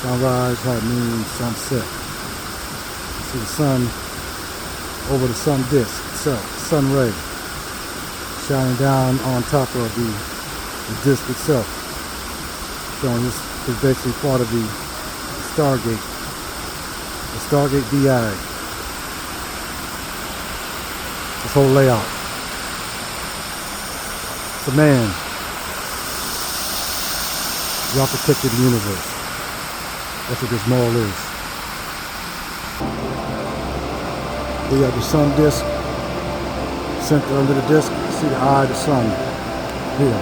Sunrise, high noon, sunset. You see the sun over the sun disk itself, sun ray, shining down on top of the disk itself. Showing this is basically part of the Stargate. The Stargate DI. This whole layout. It's a man. The architect of the universe. That's what this mall is. We have the sun disk. Center under the disk. See the eye of the sun here.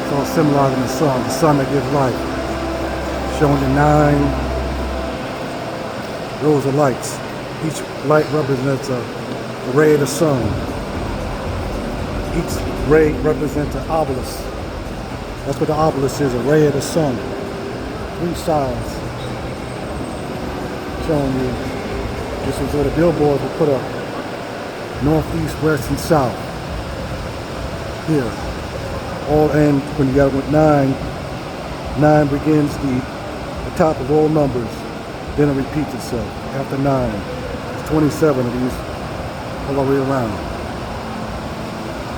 It's all symbolizing the sun that gives life. Showing the 9 rows of lights. Each light represents a ray of the sun. Each ray represents an obelisk. That's what the obelisk is, a ray of the sun. 3 sides. Showing you this is where the billboards were put up. North, east, west, and south. Here. All end when you got with 9. 9 begins the top of all numbers. Then it repeats itself. After 9. There's 27 of these all the way around.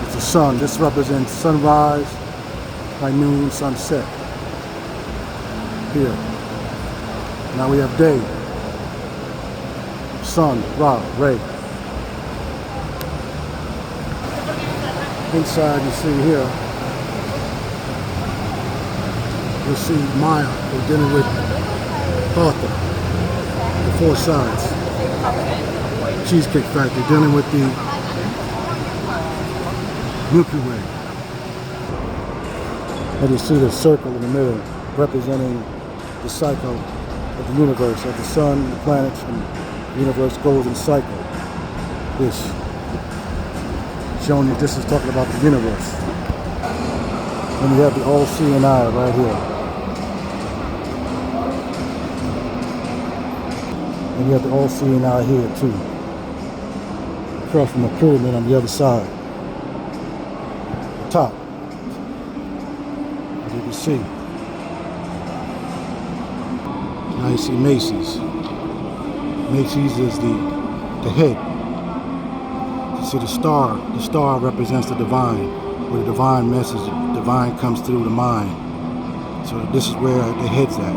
It's the sun. This represents sunrise, high noon, sunset. Here. Now we have day. Sun, Ra, Ray. Inside you see here, you'll see Maya. We're dealing with Arthur. The 4 sides. Cheesecake Factory, dealing with the Milky Way. And you see the circle in the middle, representing the cycle of the universe, of the sun, the planets, and the universe goes in cycle. This showing you this is talking about the universe. And you have the all-seeing eye right here. And you have the all-seeing eye here too. Across from a pyramid on the other side. The top. As you can see. Now you see Macy's. Macy's is the head. You see the star. The star represents the divine. Where the divine message, the divine comes through the mind. So this is where the head's at.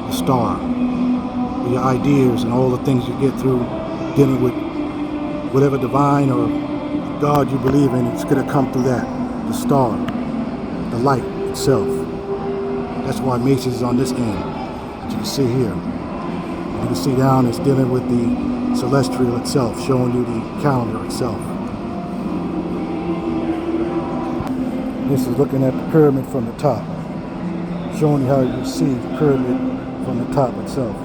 The star. Where your ideas and all the things you get through dealing with whatever divine or God you believe in, it's going to come through that. The star. The light itself. That's why Macy's is on this end. As you can see here. You can see down it's dealing with the celestial itself, showing you the calendar itself. This is looking at the pyramid from the top, showing you how you see the pyramid from the top itself.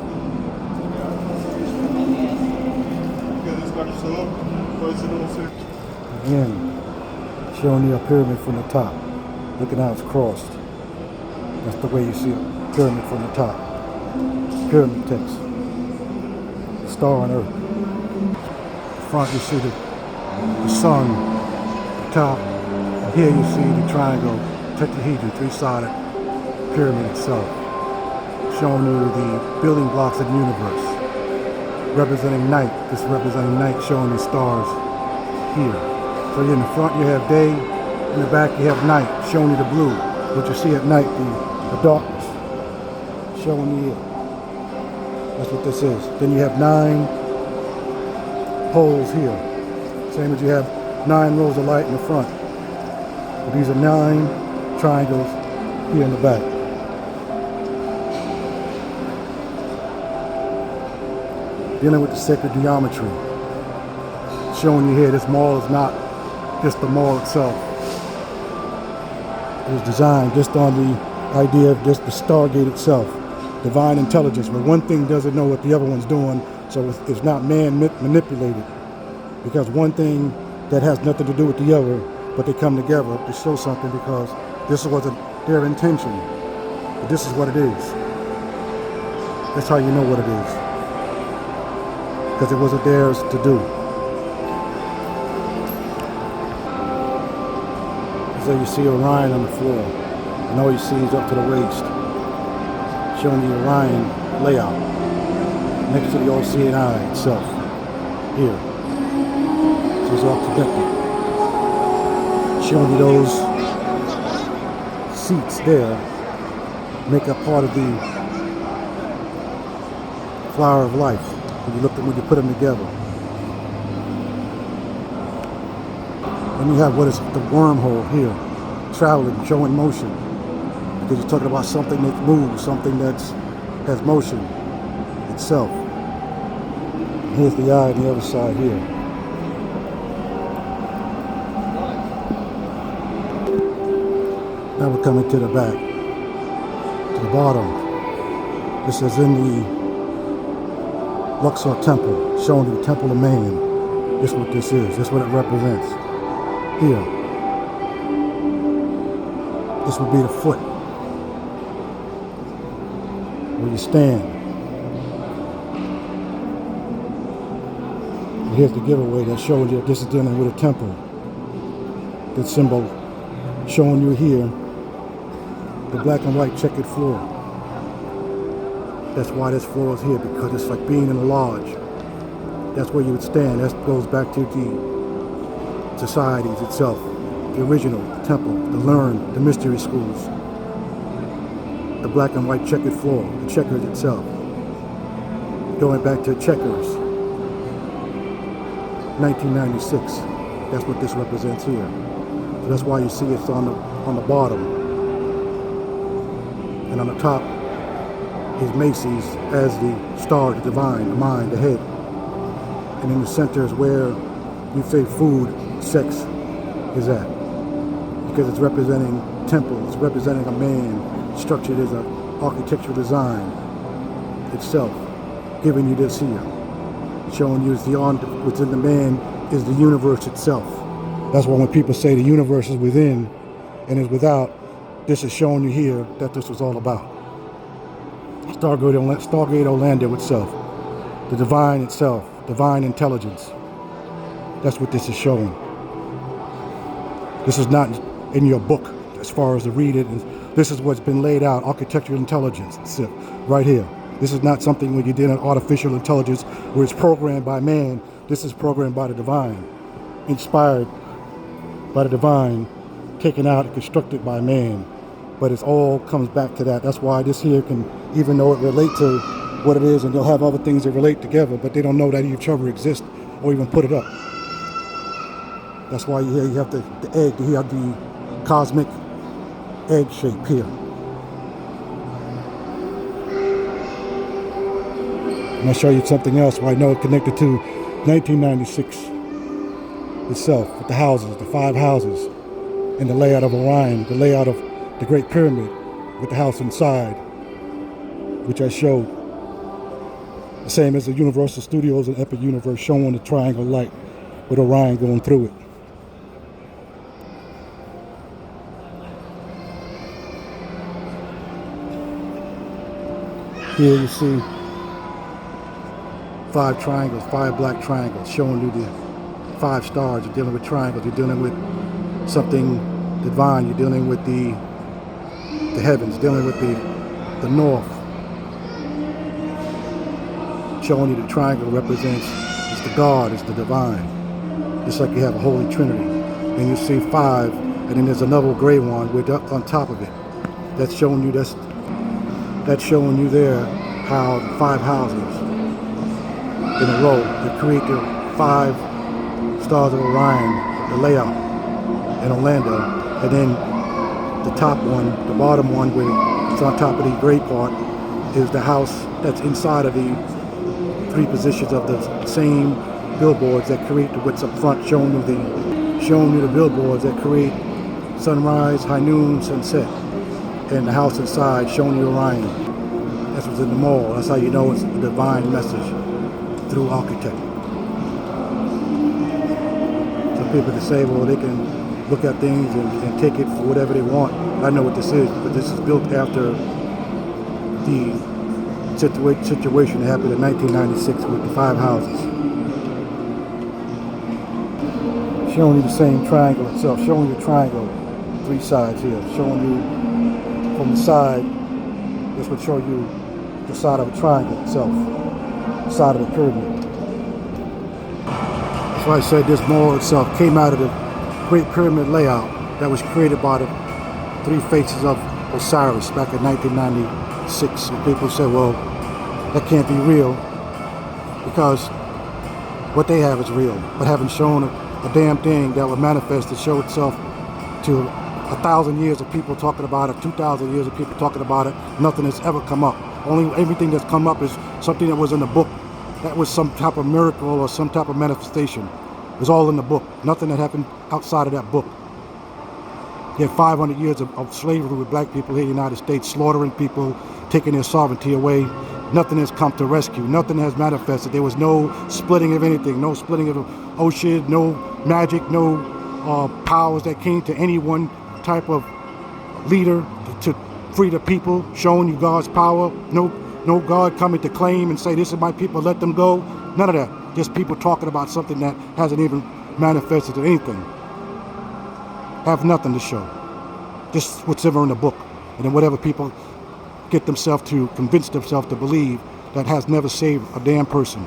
Again, showing you a pyramid from the top. Look at how it's crossed. That's the way you see a pyramid from the top. Pyramid text. Star on Earth. In front you see the sun, the top, and here you see the triangle, tetrahedron, 3-sided pyramid itself, showing you the building blocks of the universe, representing night. This representing night, showing the stars here. So in the front you have day, in the back you have night, showing you the blue. What you see at night, the darkness, showing you it. That's what this is. Then you have 9 holes here. Same as you have 9 rows of light in the front. But these are 9 triangles here in the back. Dealing with the sacred geometry. Showing you here this mall is not just the mall itself. It was designed just on the idea of just the Stargate itself. Divine intelligence, where one thing doesn't know what the other one's doing, so it's not man manipulated. Because one thing that has nothing to do with the other, but they come together to show something because this wasn't their intention. But this is what it is. That's how you know what it is. Because it wasn't theirs to do. So you see Orion on the floor, and all you see is up to the waist. showing the Orion layout next to the OCNI itself. Here. So it's all connected. Showing you those seats there make up part of the flower of life when you put them together. And you have what is the wormhole here, traveling, showing motion. Because you're talking about something that moves, something that has motion itself. And here's the eye on the other side here. Now we're coming to the back, to the bottom. This is in the Luxor Temple, showing the Temple of Man. This is what this is. This is what it represents. Here. This would be the foot where you stand. And here's the giveaway that shows you this is dealing with a temple. That symbol showing you here the black and white checkered floor. That's why this floor is here, because it's like being in a lodge. That's where you would stand. That goes back to the societies itself, the original, the temple, the learned, the mystery schools, the black and white checkered floor, the checkers itself. Going back to checkers, 1996. That's what this represents here. So that's why you see it's on the bottom, and on the top is Macy's as the star, the divine, the mind, the head, and in the center is where you say food, sex is at, because it's representing temple, it's representing a man structured as an architectural design itself, giving you this here, showing you within the man is the universe itself. That's why when people say the universe is within and is without, this is showing you here that this was all about. Stargate Orlando itself, the divine itself, divine intelligence. That's what this is showing. This is not in your book as far as to read it. And this is what's been laid out, architectural intelligence, right here. This is not something when you did an artificial intelligence where it's programmed by man. This is programmed by the divine, inspired by the divine, taken out and constructed by man. But it all comes back to that. That's why this here can, even though it relate to what it is, and they'll have other things that relate together, but they don't know that each other exists or even put it up. That's why you have the egg, you have the cosmic egg shape here. And I'll show you something else where I know it connected to 1996 itself, with the houses, the 5 houses, and the layout of Orion, the layout of the Great Pyramid, with the house inside, which I showed. The same as the Universal Studios and Epic Universe, showing the triangle light with Orion going through it. Here you see 5 triangles, 5 black triangles, showing you the 5 stars. You're dealing with triangles, you're dealing with something divine, you're dealing with the heavens, dealing with the north. Showing you the triangle represents, it's the God, it's the divine. Just like you have a Holy Trinity. And you see 5, and then there's another gray one with up on top of it. That's showing you there how 5 houses in a row that create the 5 stars of Orion, the layout in Orlando, and then the top one, the bottom one, where it's on top of the gray part, is the house that's inside of the 3 positions of the same billboards that create what's up front, showing you the billboards that create sunrise, high noon, sunset, and the house inside showing you Orion. That's what's in the mall. That's how you know it's a divine message through architecture. Some people can say, well, they can look at things and take it for whatever they want. I know what this is, but this is built after the situation that happened in 1996 with the 5 houses. Showing you the same triangle itself, showing you the triangle, 3 sides here, showing you from the side This would show you the side of a triangle itself, the side of the pyramid. That's why I said this mall itself came out of the Great Pyramid layout that was created by the three faces of Osiris back in 1996. And people said, well, that can't be real because what they have is real, but haven't shown a damn thing that would manifest to show itself to 1,000 years of people talking about it, 2,000 years of people talking about it. Nothing has ever come up. Everything that's come up is something that was in the book. That was some type of miracle or some type of manifestation. It was all in the book. Nothing that happened outside of that book. You had 500 years of slavery with black people here in the United States, slaughtering people, taking their sovereignty away. Nothing has come to rescue. Nothing has manifested. There was no splitting of anything, no splitting of the ocean, no magic, no powers that came to any one type of leader to free the people, showing you God's power. No God coming to claim and say, this is my people, let them go. None of that. Just people talking about something that hasn't even manifested to anything. Have nothing to show. Just what's ever in the book. And then whatever people get themselves to convince themselves to believe that has never saved a damn person.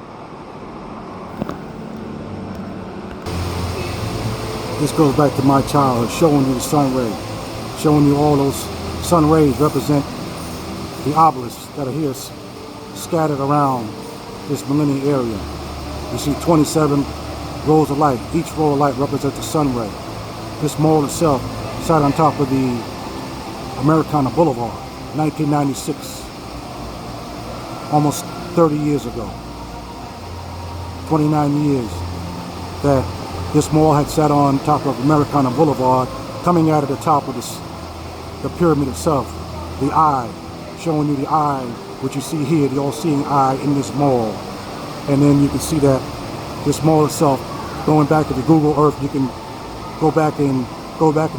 This goes back to my childhood, showing you the sun ray, showing you all those sun rays represent the obelisks that are here scattered around this millennium area. You see 27 rows of light. Each row of light represents a sun ray. This mall itself sat on top of the Americana Boulevard, 1996, almost 30 years ago, 29 years that this mall had sat on top of Americana Boulevard, coming out of the top of the pyramid itself, the eye, showing you the eye, what you see here, the all-seeing eye in this mall. And then you can see that this mall itself, going back to the Google Earth, you can go back and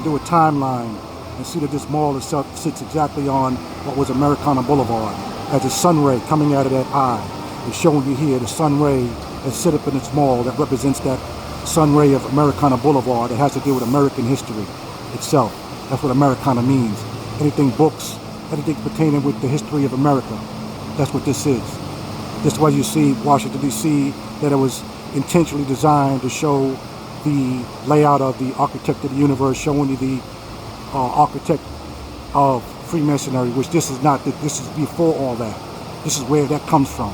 do a timeline and see that this mall itself sits exactly on what was Americana Boulevard as a sun ray coming out of that eye. It's showing you here the sun ray that sit up in this mall that represents that sun ray of Americana Boulevard that has to do with American history itself. That's what Americana means. Anything books, anything pertaining with the history of America. That's what this is. This is why you see Washington, D.C., that it was intentionally designed to show the layout of the architect of the universe, showing you the architect of Freemasonry, which this is not. This is before all that. This is where that comes from.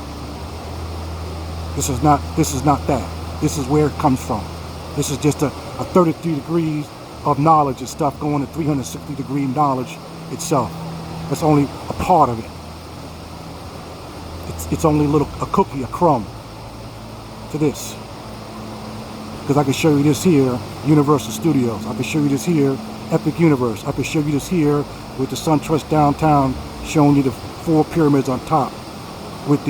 This is not that. This is where it comes from. This is just a 33 degrees of knowledge and stuff going to 360-degree knowledge itself. That's only a part of it. It's only a cookie, a crumb to this. Because I can show you this here, Universal Studios. I can show you this here, Epic Universe. I can show you this here with the SunTrust downtown, showing you the 4 pyramids on top with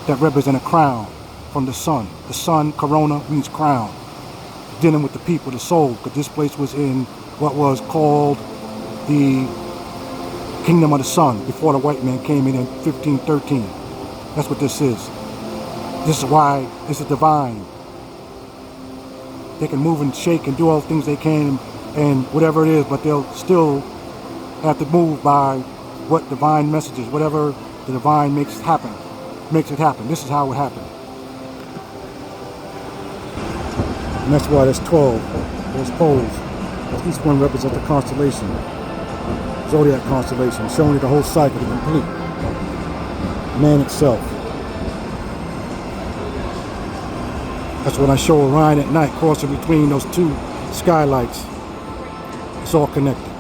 that represent a crown from the sun. The sun, corona, means crown. Dealing with the people, the soul, because this place was in what was called the Kingdom of the Sun before the white man came in 1513. That's what this is. This is why this is divine. They can move and shake and do all the things they can and whatever it is, but they'll still have to move by what divine messages, whatever the divine makes it happen. This is how it happened. And that's why there's 12, those poles. Each one represents a constellation, zodiac constellation, showing you the whole cycle, the complete man itself. That's when I show Orion at night crossing between those 2 skylights. It's all connected.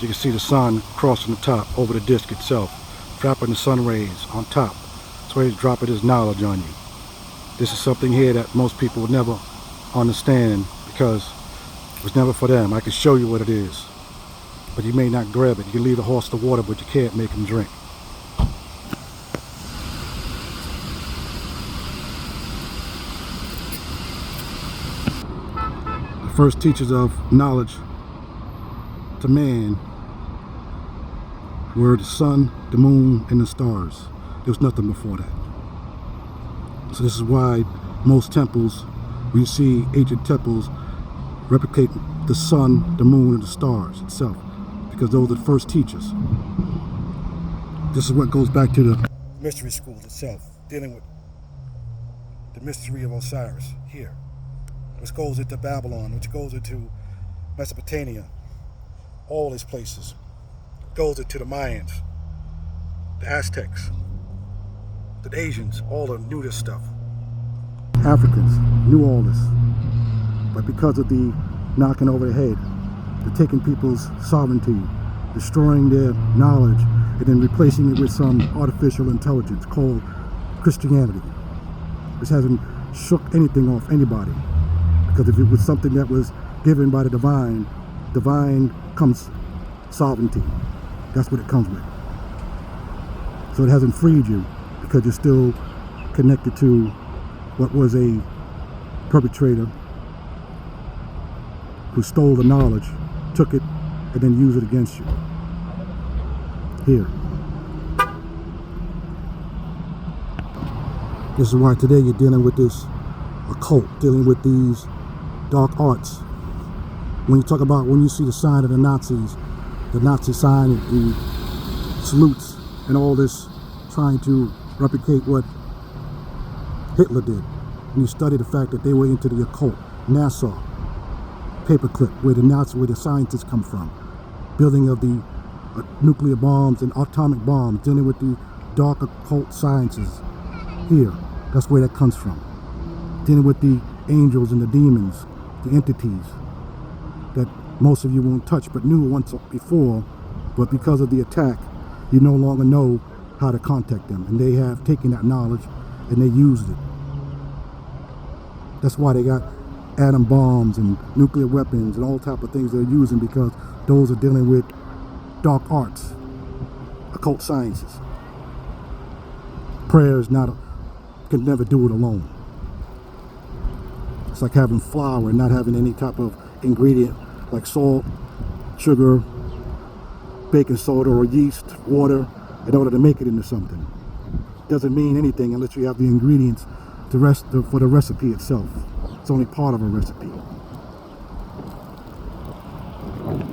You can see the sun crossing the top over the disk itself, dropping the sun rays on top. That's why he's dropping his knowledge on you. This is something here that most people would never understand because it was never for them. I can show you what it is, but you may not grab it. You can lead a horse to water, but you can't make him drink. The first teachers of knowledge to man were the sun, the moon, and the stars. There was nothing before that. So this is why most temples, when you see ancient temples, replicate the sun, the moon, and the stars itself, because those are the first teachers. This is what goes back to the mystery school itself, dealing with the mystery of Osiris here, which goes into Babylon, which goes into Mesopotamia, all these places, goes into the Mayans, the Aztecs, the Asians, all of them knew this stuff. Africans knew all this, but because of the knocking over the head, the taking people's sovereignty, destroying their knowledge, and then replacing it with some artificial intelligence called Christianity. This hasn't shook anything off anybody, because if it was something that was given by the divine comes sovereignty. That's what it comes with. So it hasn't freed you, because you're still connected to what was a perpetrator who stole the knowledge, took it, and then used it against you. Here. This is why today you're dealing with this occult, dealing with these dark arts. When you see the sign of the Nazis, the Nazi sign, the salutes, and all this trying to replicate what Hitler did. When you study the fact that they were into the occult, NASA, paperclip, where the scientists come from, building of the nuclear bombs and atomic bombs, dealing with the dark occult sciences here. That's where that comes from. Dealing with the angels and the demons, the entities that most of you won't touch but knew once before, but because of the attack, you no longer know how to contact them, and they have taken that knowledge and they used it. That's why they got atom bombs and nuclear weapons and all type of things they're using, because those are dealing with dark arts, occult sciences. Prayers can never do it alone. It's like having flour and not having any type of ingredient like salt, sugar, baking soda, or yeast, water, in order to make it into something. Doesn't mean anything unless you have the ingredients for the recipe itself. It's only part of a recipe.